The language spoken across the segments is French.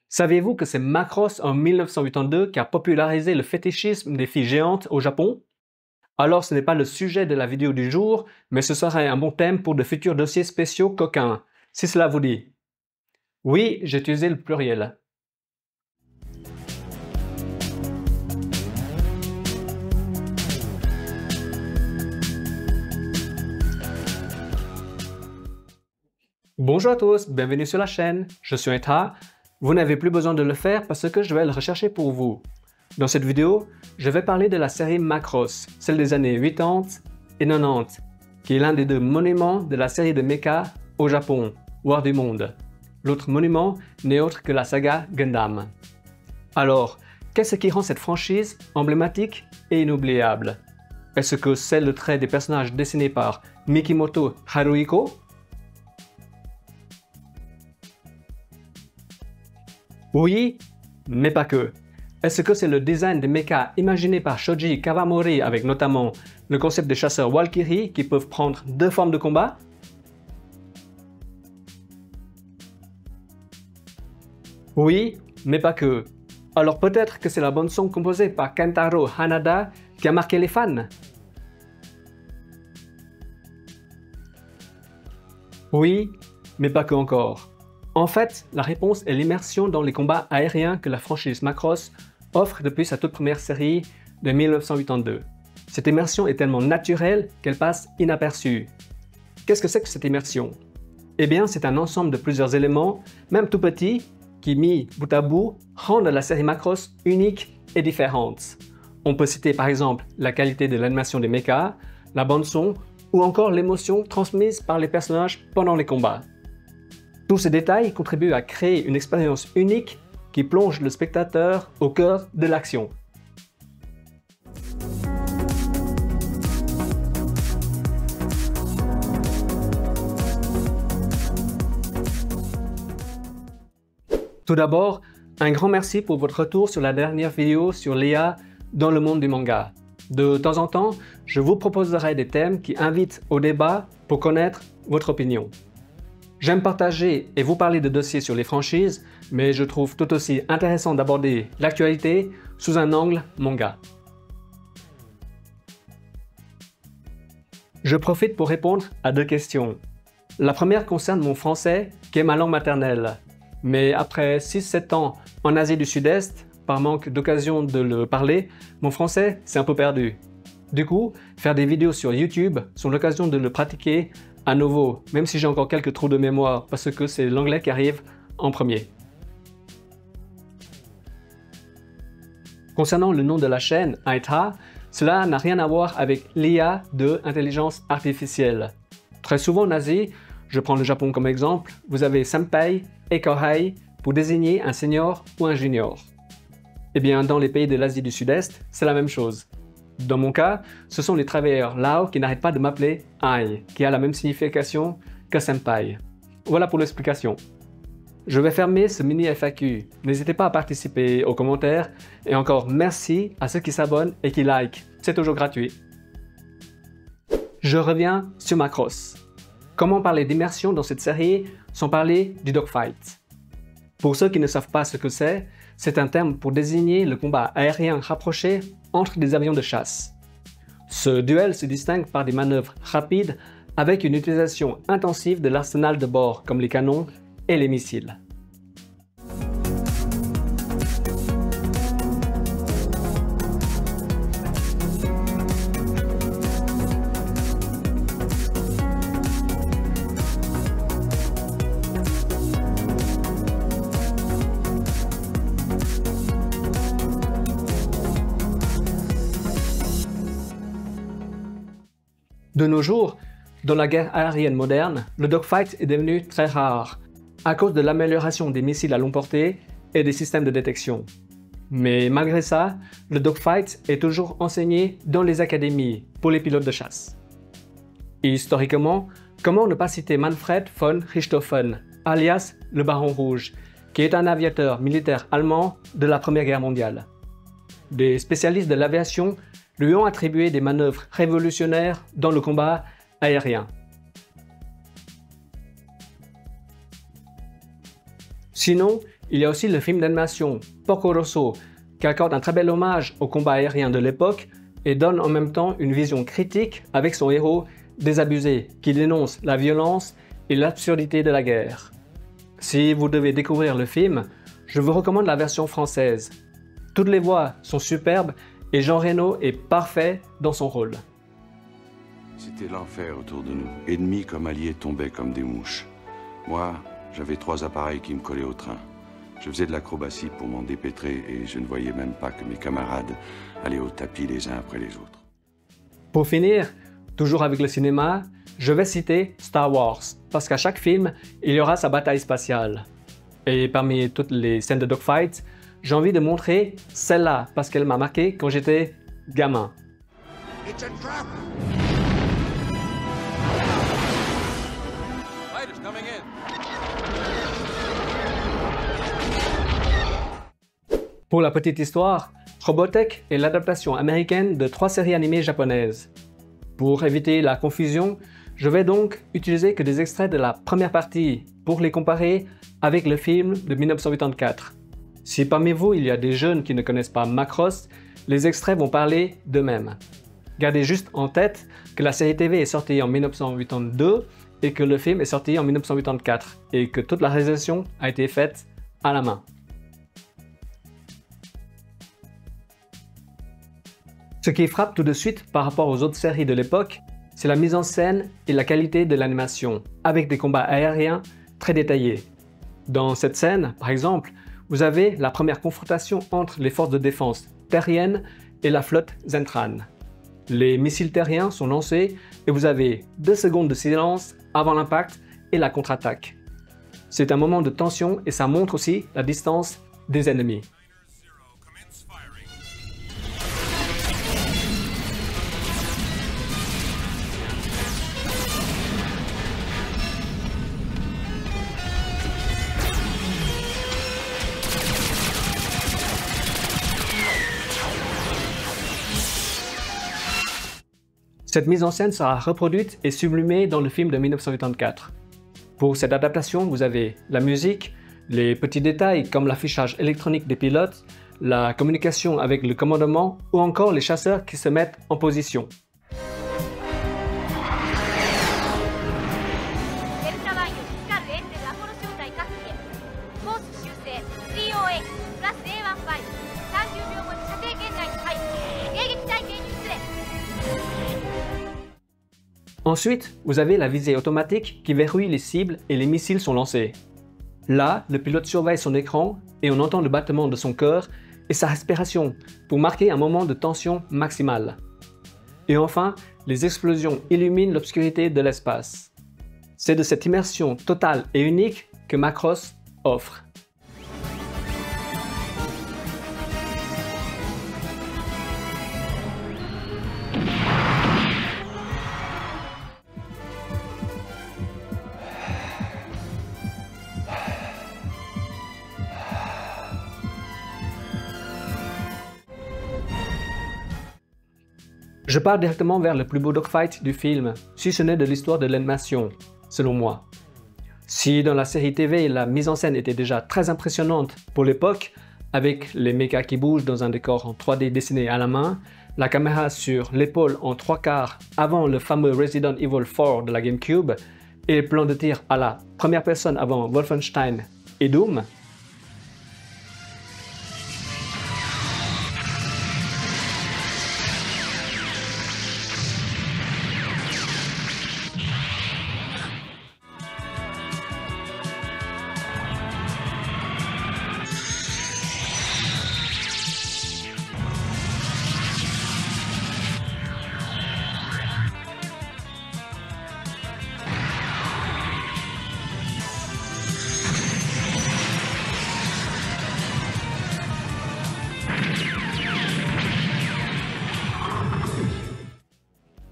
Saviez-vous que c'est Macross en 1982 qui a popularisé le fétichisme des filles géantes au Japon? Alors ce n'est pas le sujet de la vidéo du jour, mais ce serait un bon thème pour de futurs dossiers spéciaux coquins, si cela vous dit. Oui, j'ai utilisé le pluriel. Bonjour à tous, bienvenue sur la chaîne, je suis Eta. Vous n'avez plus besoin de le faire parce que je vais le rechercher pour vous. Dans cette vidéo, je vais parler de la série Macross, celle des années 80 et 90, qui est l'un des deux monuments de la série de mecha au Japon, voire du monde. L'autre monument n'est autre que la saga Gundam. Alors, qu'est-ce qui rend cette franchise emblématique et inoubliable? Est-ce que c'est le trait des personnages dessinés par Mikimoto Haruhiko? Oui, mais pas que. Est-ce que c'est le design des mechas imaginé par Shoji Kawamori avec notamment le concept des chasseurs Valkyrie qui peuvent prendre deux formes de combat? Oui, mais pas que. Alors peut-être que c'est la bande son composée par Kentaro Hanada qui a marqué les fans? Oui, mais pas que encore. En fait, la réponse est l'immersion dans les combats aériens que la franchise Macross offre depuis sa toute première série de 1982. Cette immersion est tellement naturelle qu'elle passe inaperçue. Qu'est-ce que c'est que cette immersion? Eh bien, c'est un ensemble de plusieurs éléments, même tout petits, qui mis bout à bout rendent la série Macross unique et différente. On peut citer par exemple la qualité de l'animation des mechas, la bande-son ou encore l'émotion transmise par les personnages pendant les combats. Tous ces détails contribuent à créer une expérience unique qui plonge le spectateur au cœur de l'action. Tout d'abord, un grand merci pour votre retour sur la dernière vidéo sur Léa dans le monde du manga. De temps en temps, je vous proposerai des thèmes qui invitent au débat pour connaître votre opinion. J'aime partager et vous parler de dossiers sur les franchises, mais je trouve tout aussi intéressant d'aborder l'actualité sous un angle manga. Je profite pour répondre à deux questions. La première concerne mon français, qui est ma langue maternelle. Mais après 6-7 ans en Asie du Sud-Est, par manque d'occasion de le parler, mon français s'est un peu perdu. Du coup, faire des vidéos sur YouTube sont l'occasion de le pratiquer à nouveau, même si j'ai encore quelques trous de mémoire, parce que c'est l'anglais qui arrive en premier. Concernant le nom de la chaîne, Aita, cela n'a rien à voir avec l'IA de intelligence artificielle. Très souvent en Asie, je prends le Japon comme exemple, vous avez Senpai et Kohai pour désigner un senior ou un junior. Eh bien, dans les pays de l'Asie du Sud-Est, c'est la même chose. Dans mon cas, ce sont les travailleurs Lao qui n'arrêtent pas de m'appeler Ai, qui a la même signification que Senpai. Voilà pour l'explication. Je vais fermer ce mini FAQ. N'hésitez pas à participer aux commentaires et encore merci à ceux qui s'abonnent et qui like. C'est toujours gratuit. Je reviens sur Macross. Comment parler d'immersion dans cette série sans parler du dogfight? Pour ceux qui ne savent pas ce que c'est un terme pour désigner le combat aérien rapproché entre des avions de chasse. Ce duel se distingue par des manœuvres rapides avec une utilisation intensive de l'arsenal de bord comme les canons et les missiles. De nos jours, dans la guerre aérienne moderne, le dogfight est devenu très rare à cause de l'amélioration des missiles à longue portée et des systèmes de détection. Mais malgré ça, le dogfight est toujours enseigné dans les académies pour les pilotes de chasse. Et historiquement, comment ne pas citer Manfred von Richthofen, alias le Baron Rouge, qui est un aviateur militaire allemand de la Première Guerre mondiale. Des spécialistes de l'aviation lui ont attribué des manœuvres révolutionnaires dans le combat aérien. Sinon, il y a aussi le film d'animation Porco Rosso qui accorde un très bel hommage au combat aérien de l'époque et donne en même temps une vision critique avec son héros désabusé qui dénonce la violence et l'absurdité de la guerre. Si vous devez découvrir le film, je vous recommande la version française. Toutes les voix sont superbes et Jean Reno est parfait dans son rôle. C'était l'enfer autour de nous. Ennemis comme alliés tombaient comme des mouches. Moi, j'avais 3 appareils qui me collaient au train. Je faisais de l'acrobatie pour m'en dépêtrer et je ne voyais même pas que mes camarades allaient au tapis les uns après les autres. Pour finir, toujours avec le cinéma, je vais citer Star Wars, parce qu'à chaque film, il y aura sa bataille spatiale. Et parmi toutes les scènes de dogfight, j'ai envie de montrer celle-là, parce qu'elle m'a marqué quand j'étais gamin. It's a trap! Fighters coming in. Pour la petite histoire, Robotech est l'adaptation américaine de 3 séries animées japonaises. Pour éviter la confusion, je vais donc utiliser que des extraits de la première partie pour les comparer avec le film de 1984. Si parmi vous il y a des jeunes qui ne connaissent pas Macross, les extraits vont parler d'eux-mêmes. Gardez juste en tête que la série TV est sortie en 1982 et que le film est sorti en 1984 et que toute la réalisation a été faite à la main. Ce qui frappe tout de suite par rapport aux autres séries de l'époque, c'est la mise en scène et la qualité de l'animation, avec des combats aériens très détaillés. Dans cette scène, par exemple, vous avez la première confrontation entre les forces de défense terriennes et la flotte Zentran. Les missiles terriens sont lancés et vous avez 2 secondes de silence avant l'impact et la contre-attaque. C'est un moment de tension et ça montre aussi la distance des ennemis. Cette mise en scène sera reproduite et sublimée dans le film de 1984. Pour cette adaptation, vous avez la musique, les petits détails comme l'affichage électronique des pilotes, la communication avec le commandement ou encore les chasseurs qui se mettent en position. Ensuite, vous avez la visée automatique qui verrouille les cibles et les missiles sont lancés. Là, le pilote surveille son écran et on entend le battement de son cœur et sa respiration pour marquer un moment de tension maximale. Et enfin, les explosions illuminent l'obscurité de l'espace. C'est de cette immersion totale et unique que Macross offre. Je pars directement vers le plus beau dogfight du film, si ce n'est de l'histoire de l'animation, selon moi. Si dans la série TV, la mise en scène était déjà très impressionnante pour l'époque, avec les mechas qui bougent dans un décor en 3D dessiné à la main, la caméra sur l'épaule en 3/4 avant le fameux Resident Evil 4 de la GameCube, et le plan de tir à la première personne avant Wolfenstein et Doom,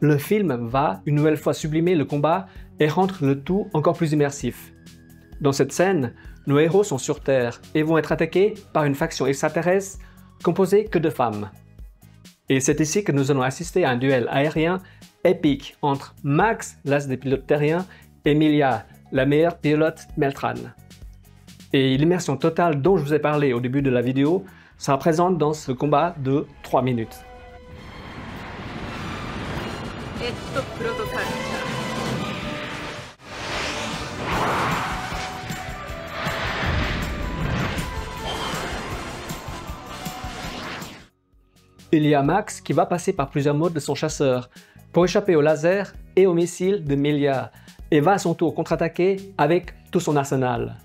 le film va une nouvelle fois sublimer le combat et rendre le tout encore plus immersif. Dans cette scène, nos héros sont sur Terre et vont être attaqués par une faction extraterrestre composée que de femmes. Et c'est ici que nous allons assister à un duel aérien épique entre Max, l'as des pilotes terriens, et Emilia, la meilleure pilote Meltran. Et l'immersion totale dont je vous ai parlé au début de la vidéo sera présente dans ce combat de 3 minutes. Il y a Max qui va passer par plusieurs modes de son chasseur pour échapper aux lasers et aux missiles de Melia et va à son tour contre-attaquer avec tout son arsenal.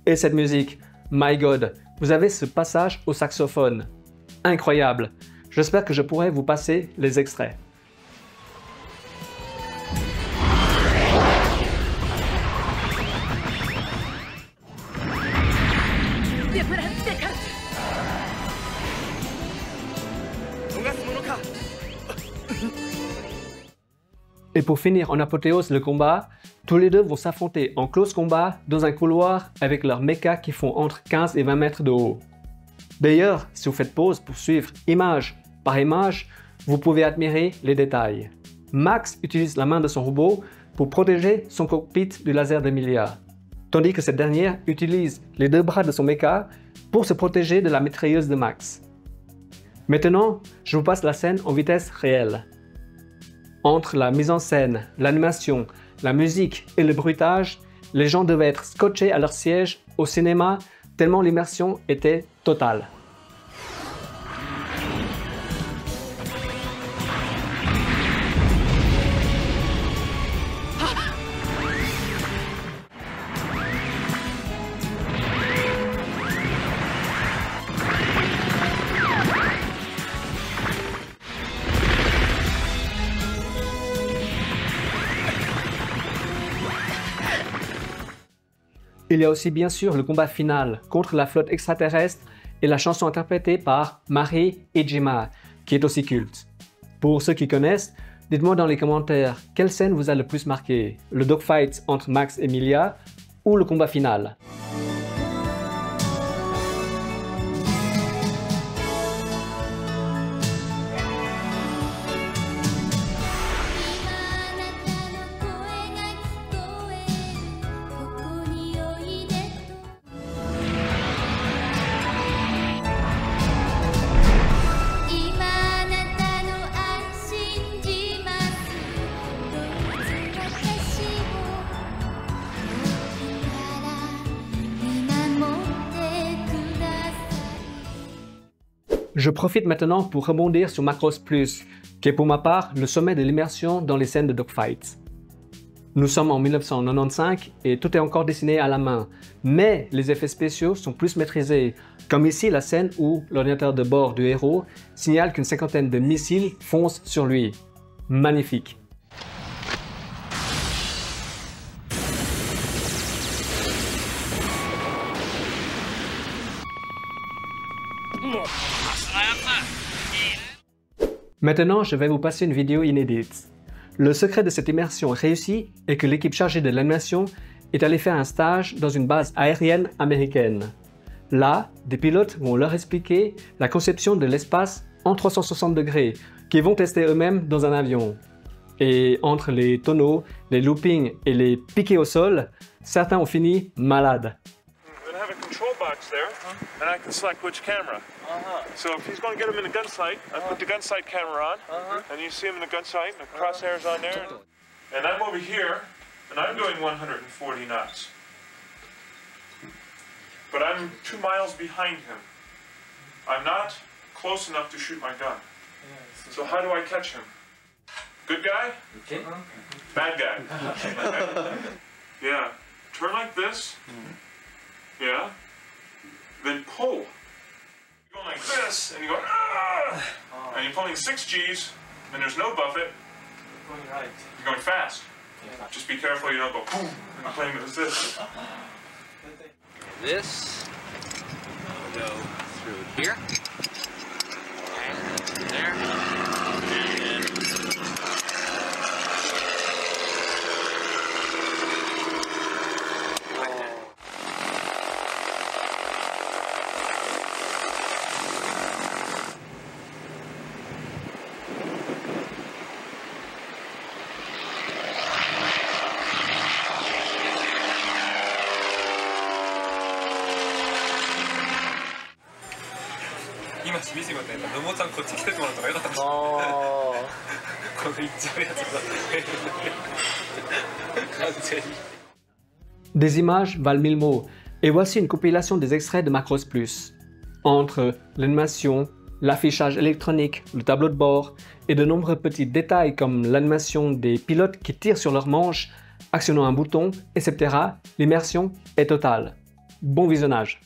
Et cette musique, my god, vous avez ce passage au saxophone. Incroyable. J'espère que je pourrai vous passer les extraits. Et pour finir en apothéose le combat, tous les deux vont s'affronter en close combat dans un couloir avec leurs mechas qui font entre 15 et 20 mètres de haut. D'ailleurs, si vous faites pause pour suivre image par image, vous pouvez admirer les détails. Max utilise la main de son robot pour protéger son cockpit du laser d'Emilia, tandis que cette dernière utilise les deux bras de son mecha pour se protéger de la mitrailleuse de Max. Maintenant, je vous passe la scène en vitesse réelle. Entre la mise en scène, l'animation, la musique et le bruitage, les gens devaient être scotchés à leur siège au cinéma tellement l'immersion était totale. Il y a aussi bien sûr le combat final contre la flotte extraterrestre et la chanson interprétée par Mari Iijima, qui est aussi culte. Pour ceux qui connaissent, dites-moi dans les commentaires quelle scène vous a le plus marqué, le dogfight entre Max et Melia ou le combat final. Je profite maintenant pour rebondir sur Macross Plus, qui est pour ma part le sommet de l'immersion dans les scènes de dogfight. Nous sommes en 1995 et tout est encore dessiné à la main, mais les effets spéciaux sont plus maîtrisés, comme ici la scène où l'ordinateur de bord du héros signale qu'une cinquantaine de missiles foncent sur lui. Magnifique. Maintenant, je vais vous passer une vidéo inédite. Le secret de cette immersion réussie est que l'équipe chargée de l'animation est allée faire un stage dans une base aérienne américaine. Là, des pilotes vont leur expliquer la conception de l'espace en 360 degrés, qu'ils vont tester eux-mêmes dans un avion. Et entre les tonneaux, les loopings et les piquets au sol, certains ont fini malades. And I can select which camera. So if he's going to get him in the gun sight, I put the gun sight camera on, and you see him in the gun sight, and the crosshairs on there. And I'm over here, and I'm doing 140 knots. But I'm 2 miles behind him. I'm not close enough to shoot my gun. So how do I catch him? Good guy? Okay. Bad guy? Yeah. Turn like this. Yeah. Then pull. You're going like this, and you go, ah! And you're pulling 6 Gs, and there's no buffet. Going right. You're going fast. Yeah. Just be careful you don't go boom, and you're playing with this. This will go through here. And there. And then 今しみじみと野茂さんこっち来てもらった方がよかったかもしれないこの言っちゃうやつだ完全に Des images valent 1000 mots, et voici une compilation des extraits de Macross Plus. Entre l'animation, l'affichage électronique, le tableau de bord, et de nombreux petits détails comme l'animation des pilotes qui tirent sur leurs manches, actionnant un bouton, etc., l'immersion est totale. Bon visionnage!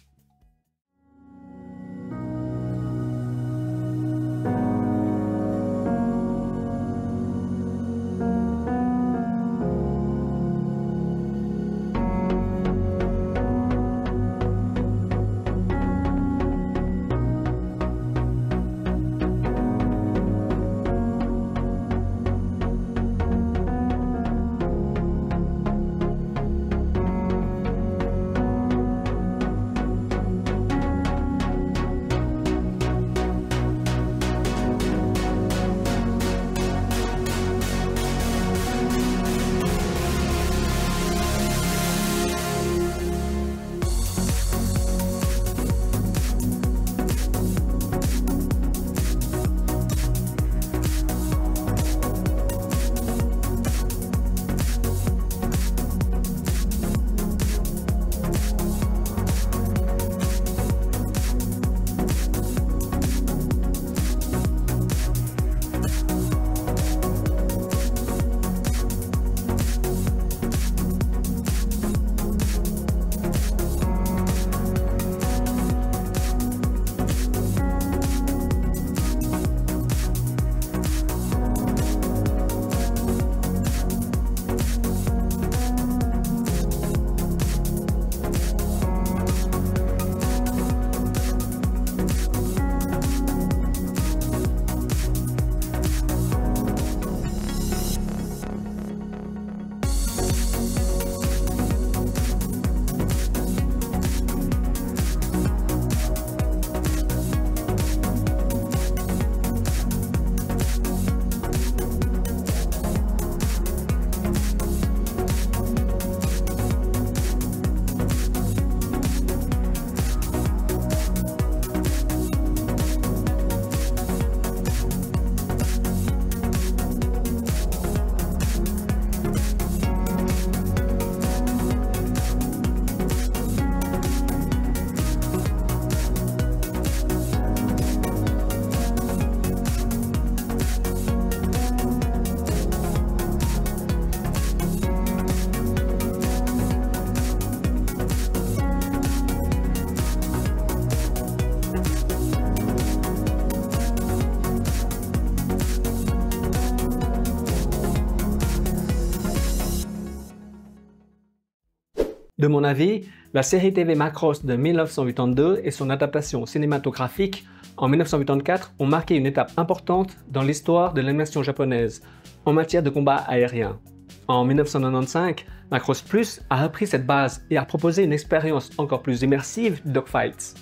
De mon avis, la série TV Macross de 1982 et son adaptation cinématographique en 1984 ont marqué une étape importante dans l'histoire de l'animation japonaise en matière de combat aérien. En 1995, Macross Plus a repris cette base et a proposé une expérience encore plus immersive de dogfights.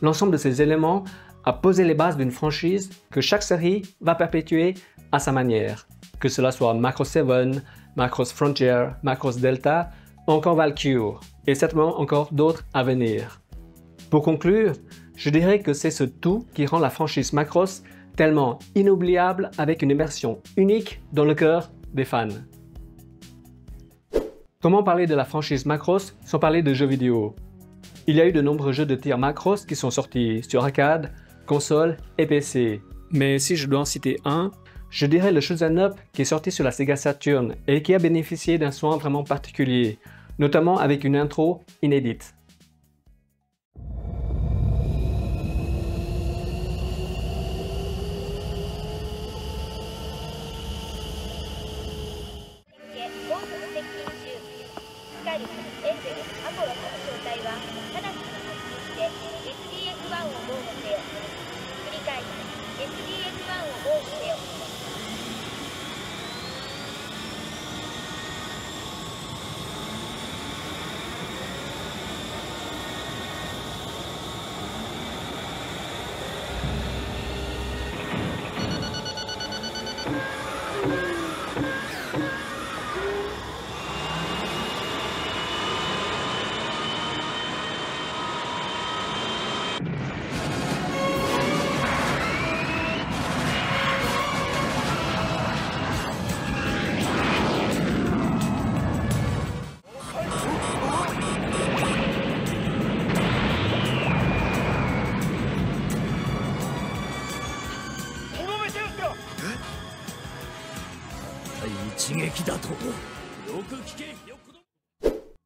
L'ensemble de ces éléments a posé les bases d'une franchise que chaque série va perpétuer à sa manière, que cela soit Macross 7, Macross Frontier, Macross Delta, encore Valkyr, et certainement encore d'autres à venir. Pour conclure, je dirais que c'est ce tout qui rend la franchise Macross tellement inoubliable avec une immersion unique dans le cœur des fans. Comment parler de la franchise Macross sans parler de jeux vidéo? Il y a eu de nombreux jeux de tir Macross qui sont sortis sur arcade, console et PC. Mais si je dois en citer un, je dirais le Shoot'em Up qui est sorti sur la Sega Saturn et qui a bénéficié d'un soin vraiment particulier, notamment avec une intro inédite.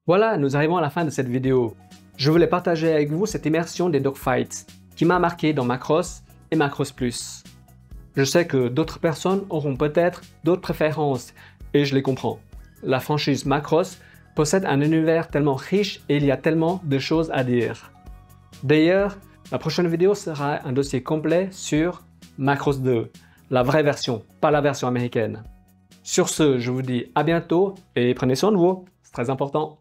Voilà, nous arrivons à la fin de cette vidéo. Je voulais partager avec vous cette immersion des dogfights qui m'a marqué dans Macross et Macross Plus. Je sais que d'autres personnes auront peut-être d'autres préférences et je les comprends. La franchise Macross possède un univers tellement riche et il y a tellement de choses à dire. D'ailleurs, la prochaine vidéo sera un dossier complet sur Macross 2, la vraie version, pas la version américaine. Sur ce, je vous dis à bientôt et prenez soin de vous, c'est très important.